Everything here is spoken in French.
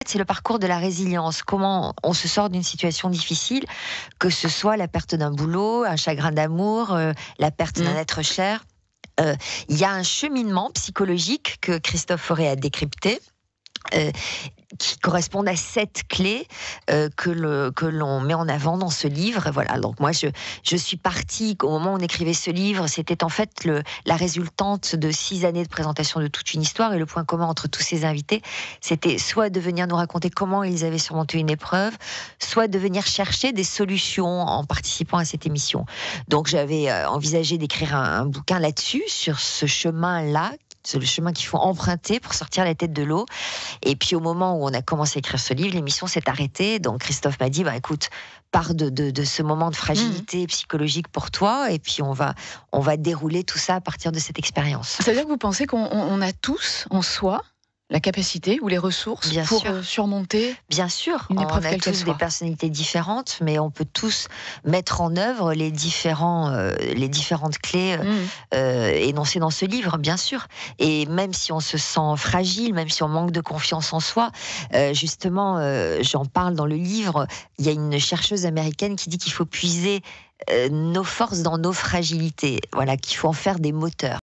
C'est le parcours de la résilience. Comment on se sort d'une situation difficile, que ce soit la perte d'un boulot, un chagrin d'amour, la perte d'un être cher. Il y a un cheminement psychologique que Christophe Fauré a décrypté. Qui correspondent à 7 clés que l'on met en avant dans ce livre. Voilà. Donc moi, je suis partie, au moment où on écrivait ce livre, c'était en fait la résultante de 6 années de présentation de toute une histoire, et le point commun entre tous ces invités, c'était soit de venir nous raconter comment ils avaient surmonté une épreuve, soit de venir chercher des solutions en participant à cette émission. Donc j'avais envisagé d'écrire un bouquin là-dessus, sur ce chemin-là, c'est le chemin qu'il faut emprunter pour sortir la tête de l'eau. Et puis au moment où on a commencé à écrire ce livre, l'émission s'est arrêtée. Donc Christophe m'a dit, écoute, pars de ce moment de fragilité psychologique pour toi, et puis on va dérouler tout ça à partir de cette expérience. Ça veut dire que vous pensez qu'on a tous en soi la capacité ou les ressources pour surmonter Bien sûr, une épreuve, on a tous des personnalités différentes, mais on peut tous mettre en œuvre les différentes clés énoncées dans ce livre, bien sûr. Et même si on se sent fragile, même si on manque de confiance en soi, justement, j'en parle dans le livre, il y a une chercheuse américaine qui dit qu'il faut puiser nos forces dans nos fragilités, voilà, qu'il faut en faire des moteurs.